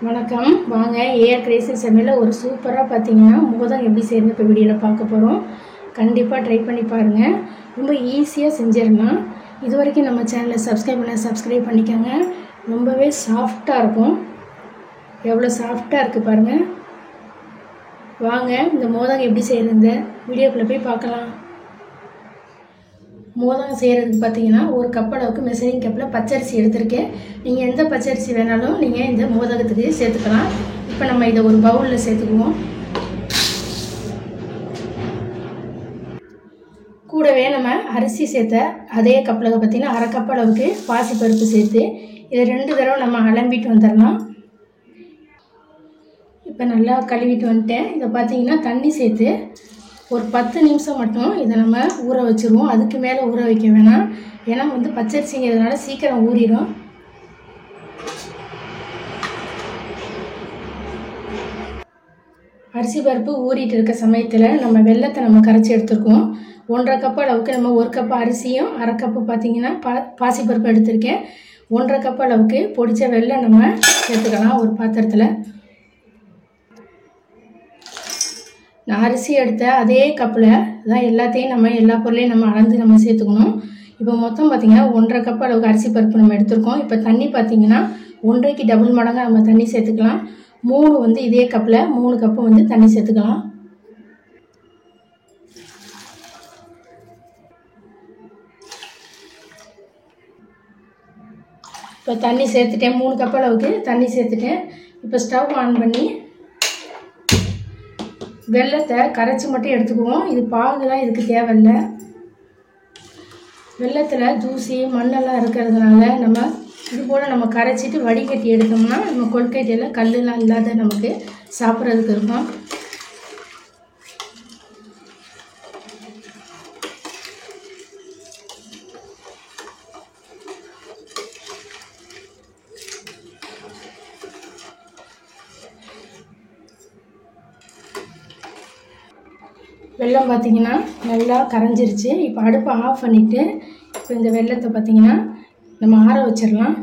வணக்கம். வாங்க AR creation சமையலில் ஒரு சூப்பராக பார்த்தீங்கன்னா மோதகம் எப்படி செய்யறது இப்போ வீடியோவில் பார்க்க போகிறோம். கண்டிப்பாக ட்ரை பண்ணி பாருங்கள். ரொம்ப ஈஸியாக செஞ்சிடலாம். இது வரைக்கும் நம்ம சேனலை சப்ஸ்கிரைப் பண்ணிக்கோங்க. ரொம்பவே சாஃப்டாக இருக்கும். எவ்வளோ சாஃப்டாக இருக்குது பாருங்கள். வாங்க இந்த மோதகம் எப்படி செய்கிறது வீடியோக்குள்ளே போய் பார்க்கலாம். மோதகம் செய்கிறதுக்கு பார்த்தீங்கன்னா ஒரு கப் அளவுக்கு மெஷரிங் கப்பில் பச்சரிசி எடுத்திருக்கேன். நீங்கள் எந்த பச்சரிசி வேணாலும் நீங்கள் இந்த மோதகத்துக்கு சேர்த்துக்கலாம். இப்போ நம்ம இதை ஒரு பவுலில் சேர்த்துக்குவோம். கூடவே நம்ம அரிசி சேர்த்த அதே கப்பில் பார்த்தீங்கன்னா அரை கப் அளவுக்கு பாசிப்பருப்பு சேர்த்து இதை 2 தடவை நம்ம அலம்பிட்டு வந்துடலாம். இப்போ நல்லா கழுவிட்டு வந்துட்டேன். இதை பார்த்தீங்கன்னா தண்ணி சேர்த்து ஒரு 10 நிமிஷம் மட்டும் இதை நம்ம ஊற வச்சுருவோம். அதுக்கு மேலே ஊற வைக்க வேணாம். ஏன்னா பச்சரிசிங்கிறதுனால சீக்கிரம் ஊறிடும். அரிசி பருப்பு ஊறிட்டு இருக்க சமயத்தில் நம்ம வெல்லத்தை நம்ம கரைச்சி எடுத்துருக்கோம். 1.5 கப் அளவுக்கு நம்ம 1 கப் அரிசியும் அரை கப்பு பார்த்தீங்கன்னா பாசிப்பருப்பு எடுத்திருக்கேன். 1.5 கப் அளவுக்கு பொடிச்ச வெல்லம் நம்ம சேர்த்துக்கலாம் ஒரு பாத்திரத்தில். நான் அரிசி எடுத்த அதே கப்பில் தான் எல்லாத்தையும் எல்லா பொருளையும் நம்ம அளந்து நம்ம சேர்த்துக்கணும். இப்போ மொத்தம் பார்த்திங்கன்னா 1.5 கப் அளவுக்கு அரிசி பருப்பு நம்ம எடுத்துருக்கோம். இப்போ தண்ணி பார்த்திங்கன்னா 1.5க்கு டபுள் மடங்காக நம்ம தண்ணி சேர்த்துக்கலாம். 3 இதே கப்பில் 3 கப்பு தண்ணி சேர்த்துக்கலாம். இப்போ தண்ணி சேர்த்துட்டேன். 3 கப் அளவுக்கு தண்ணி சேர்த்துட்டேன். இப்போ ஸ்டவ் ஆன் பண்ணி வெல்லத்தை கரைச்சி மட்டும் எடுத்துக்குவோம். இது பாகுலாம் இதுக்கு தேவையில்லை. வெல்லத்தில் தூசி மண்ணெல்லாம் இருக்கிறதுனால இது போல் நம்ம கரைச்சிட்டு வடிகட்டி எடுத்தோம்னா நம்ம கொழுக்கட்டையில் கல்லுலாம் இல்லாத நமக்கு சாப்பிட்றதுக்கு இருக்கும். வெல்லம் பார்த்திங்கன்னா நல்லா கரைஞ்சிருச்சு. இப்போ அடுப்பை ஆஃப் பண்ணிவிட்டு இப்போ இந்த வெல்லத்தை பார்த்திங்கன்னா நம்ம ஆற வச்சிடலாம்.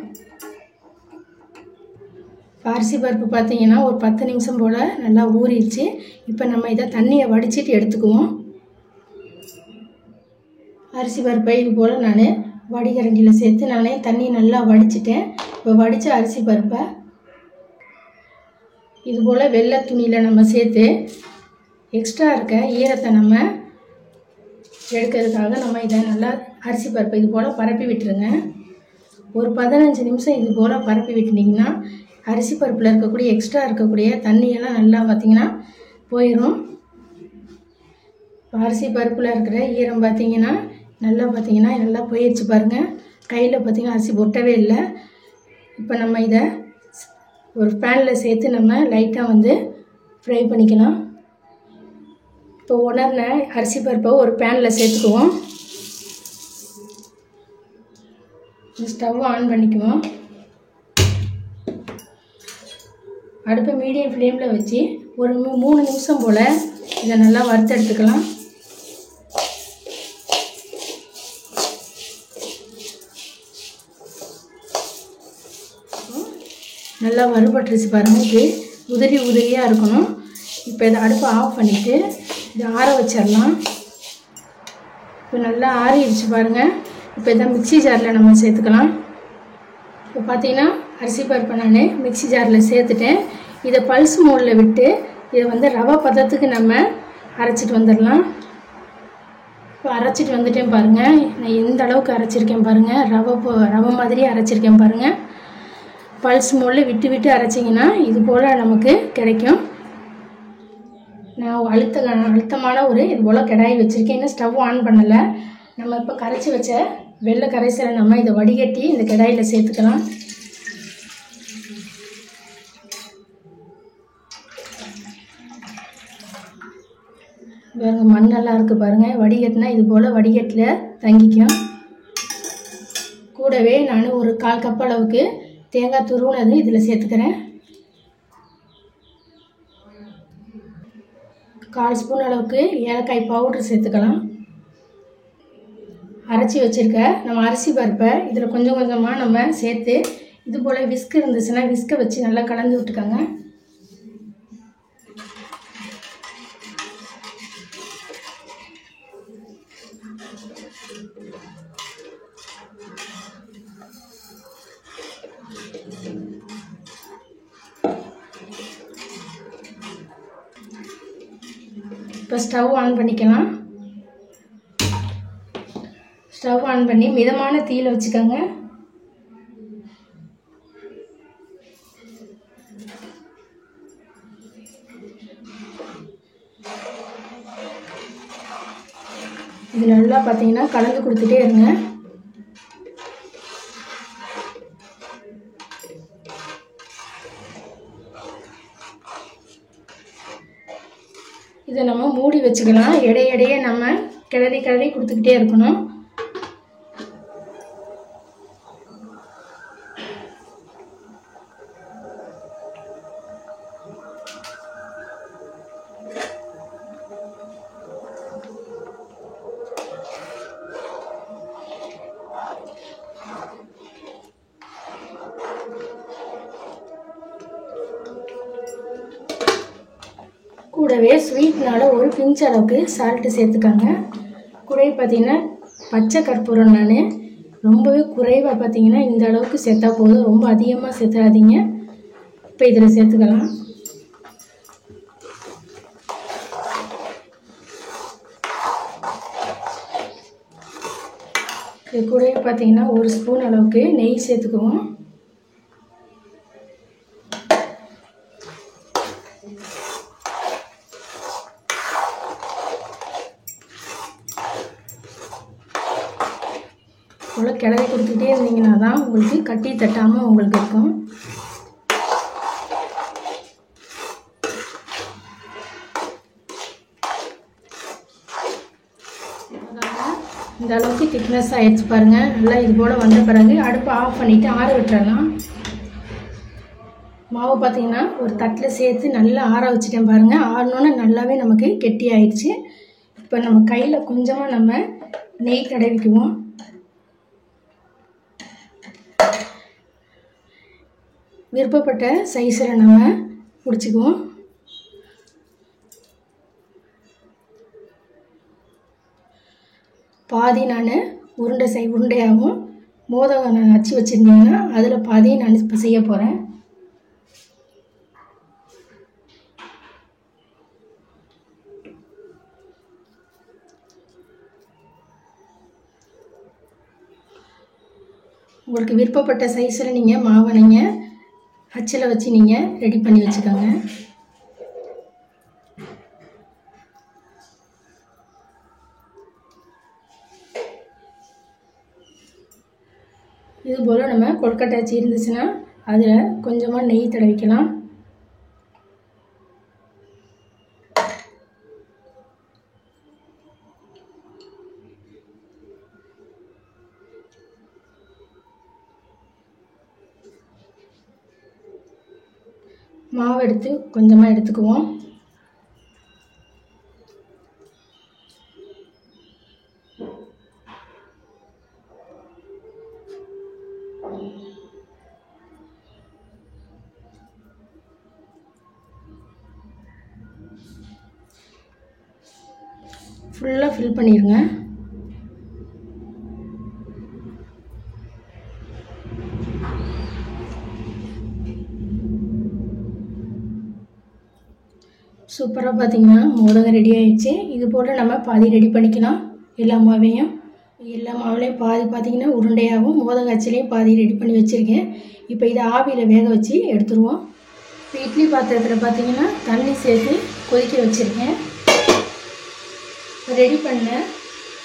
அரிசி பருப்பு பார்த்திங்கன்னா ஒரு 10 நிமிஷம் போல் நல்லா ஊறிடுச்சு. இப்போ நம்ம இதை தண்ணியை வடிச்சிட்டு எடுத்துக்குவோம். அரிசி பருப்பை இது போல் நான் வடிகரண்டியில் சேர்த்து நானே தண்ணி நல்லா வடிச்சிட்டேன். இப்போ வடித்த அரிசி பருப்பை இது போல் வெள்ளை துணியில் நம்ம சேர்த்து எக்ஸ்ட்ரா இருக்க ஈரத்தை நம்ம எடுக்கிறதுக்காக நம்ம இதை நல்லா அரிசி பருப்பு இது போல் பரப்பி விட்டுருங்க. ஒரு 15 நிமிஷம் இது போல் பரப்பி விட்டுட்டிங்கன்னா அரிசி பருப்பில் இருக்கக்கூடிய எக்ஸ்ட்ரா இருக்கக்கூடிய தண்ணியெல்லாம் நல்லா பார்த்திங்கன்னா போயிடும். அரிசி பருப்பில் இருக்கிற ஈரம் பார்த்திங்கன்னா நல்லா போயிடுச்சு பாருங்கள். கையில் பார்த்திங்கன்னா அரிசி ஒட்டவே இல்லை. இப்போ நம்ம இதை ஒரு பேனில் சேர்த்து நம்ம லைட்டாக ஃப்ரை பண்ணிக்கலாம். இப்போ உணர்ன அரிசி பருப்பை ஒரு பேனில் சேர்த்துக்குவோம். ஸ்டவ் ஆன் பண்ணிக்குவோம். அடுப்பை மீடியம் ஃப்ளேமில் வச்சு ஒரு 3 நிமிஷம் போல் இதை நல்லா வறுத்தெடுத்துக்கலாம். நல்லா வறுபட்டுருச்சு பாருங்கள். இது உதிரியாக இருக்கணும். இப்போ இதை அடுப்பை ஆஃப் பண்ணிவிட்டு இதை ஆற வச்சிடலாம். இப்போ நல்லா ஆறிடுச்சு பாருங்கள். இப்போ இதை மிக்சி ஜாரில் நம்ம சேர்த்துக்கலாம். இப்போ பார்த்தீங்கன்னா அரிசி பருப்பை நான் மிக்சி ஜாரில் சேர்த்துட்டேன். இதை பல்ஸ் மோடில் விட்டு இதை ரவை பதத்துக்கு நம்ம அரைச்சிட்டு வந்துடலாம். இப்போ அரைச்சிட்டு வந்துட்டேன் பாருங்கள். நான் எந்த அளவுக்கு அரைச்சிருக்கேன் பாருங்கள். ரவை மாதிரியே அரைச்சிருக்கேன் பாருங்கள். பல்ஸ் மோடில் விட்டு அரைச்சிங்கன்னா இது போல் நமக்கு கிடைக்கும். நான் அழுத்தமான இது போல் கடாய் வச்சுருக்கேன். இன்னும் ஸ்டவ் ஆன் பண்ணலை. நம்ம இப்போ கரைச்சி வச்ச வெள்ளை கரைசலை நம்ம இதை வடிகட்டி இந்த கடாயில் சேர்த்துக்கலாம். பாருங்கள் மண்ணெல்லாம் இருக்குது பாருங்கள். வடிகட்டினா இது போல் வடிகட்டில் தங்கிக்கும். கூடவே நான் ஒரு 1/4 கப் அளவுக்கு தேங்காய் துருவுனது இதில் சேர்த்துக்கிறேன். 1/4 ஸ்பூன் அளவுக்கு ஏலக்காய் பவுட்ரு சேர்த்துக்கலாம். அரைச்சி வச்சுருக்க நம்ம அரிசி பருப்பை இதில் கொஞ்சம் கொஞ்சமாக நம்ம சேர்த்து இது போல் விஸ்க் இருந்துச்சுன்னா விஸ்கை வச்சு நல்லா கலந்து விட்டுக்கோங்க. இப்போ ஸ்டவ் ஆன் பண்ணிக்கலாம். ஸ்டவ் ஆன் பண்ணி மிதமான தீயில வச்சுக்கோங்க. இது நல்லா பார்த்தீங்கன்னா கலந்து கொடுத்துட்டே இருங்க. இதை நம்ம மூடி வச்சுக்கலாம். இடையிடையே நம்ம கிளறி கொடுத்துக்கிட்டே இருக்கணும். கூடவே ஸ்வீட்னால ஒரு பிஞ்ச் அளவுக்கு சால்ட்டு சேர்த்துக்கோங்க. கூடவே பார்த்தீங்கன்னா பச்சை கற்பூரம் நான் ரொம்பவே குறைவாக பார்த்தீங்கன்னா இந்த அளவுக்கு சேர்த்தா போதும், ரொம்ப அதிகமாக சேர்த்துறாதீங்க. இப்போ இதில் சேர்த்துக்கலாம். இது கூடவே பார்த்தீங்கன்னா ஒரு ஸ்பூன் அளவுக்கு நெய் சேர்த்துக்குவோம். போல் கிளறி கொடுத்துக்கிட்டே இருந்தீங்கன்னா தான் உங்களுக்கு கட்டி தட்டாமல் உங்களுக்கு இருக்கும். இந்த அளவுக்கு திக்னஸ் ஆகிடுச்சு பாருங்கள். நல்லா இது போல் வந்த பிறகு அடுப்பை ஆஃப் பண்ணிவிட்டு ஆற விட்டுறலாம். மாவு பார்த்திங்கன்னா ஒரு தட்டில் சேர்த்து நல்லா ஆற வச்சுட்டேன் பாருங்கள். ஆறினோன்னே நல்லாவே நமக்கு கெட்டி ஆயிடுச்சு. இப்போ நம்ம கையில் கொஞ்சமாக நம்ம நெய் தடவிக்குவோம். விருப்பப்பட்ட சைஸில் நம்ம பிடிச்சிக்குவோம். பாதி நான் உருண்டையாகவும் மோதகம் நான் அச்சு வச்சுருந்தீங்கன்னா அதில் பாதி நான் இப்போ செய்ய போகிறேன். உங்களுக்கு விருப்பப்பட்ட சைஸில் நீங்கள் மாவை நீங்கள் அச்சில் வச்சு நீங்கள் ரெடி பண்ணி வச்சுக்கோங்க. இது போல் நம்ம கொழுக்கட்டை அச்சு இருந்துச்சுன்னா அதில் கொஞ்சமாக நெய் தடவிக்கலாம். மாவு எடுத்து கொஞ்சமாக எடுத்துக்குவோம். ஃபுல்லாக ஃபில் பண்ணிடுங்க. சூப்பராக பார்த்தீங்கன்னா மோதகம் ரெடி ஆகிடுச்சு. இது போல் நம்ம பாதி ரெடி பண்ணிக்கலாம். எல்லா மாவையும் பாதி பார்த்திங்கன்னா உருண்டையாகவும் மோதக அச்சிலையும் பாதி ரெடி பண்ணி வச்சுருக்கேன். இப்போ இதை ஆவியில் வேக வச்சு எடுத்துருவோம். இப்போ இட்லி பாத்திரத்தில் பார்த்திங்கன்னா தண்ணி சேர்த்து கொதிக்க வச்சுருக்கேன். ரெடி பண்ண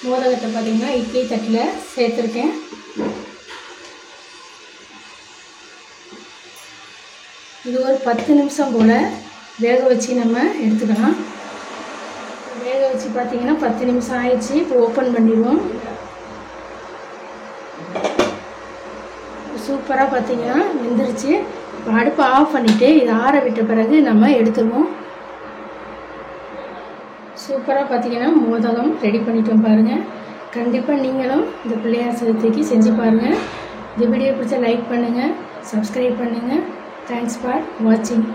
மோதகத்தை பார்த்திங்கன்னா இட்லி தட்டில் சேர்த்துருக்கேன். இது ஒரு 10 நிமிஷம் போல் வேக வச்சு நம்ம எடுத்துக்கலாம். வேக வச்சு பார்த்திங்கன்னா 10 நிமிஷம் ஆயிடுச்சு. இப்போ ஓப்பன் பண்ணிடுவோம். சூப்பராக பார்த்திங்கன்னா வெந்துருச்சு. இப்போ அடுப்பை ஆஃப் பண்ணிவிட்டு இதை ஆற விட்ட பிறகு நம்ம எடுத்துருவோம். சூப்பராக பார்த்திங்கன்னா மோதகம் ரெடி பண்ணிட்டோம் பாருங்கள். கண்டிப்பாக நீங்களும் இந்த பிள்ளையார் சதுர்த்திக்கு செஞ்சு பாருங்கள். இந்த வீடியோ பிடிச்சா லைக் பண்ணுங்கள், சப்ஸ்கிரைப் பண்ணுங்கள். தேங்க்ஸ் ஃபார் வாட்சிங்.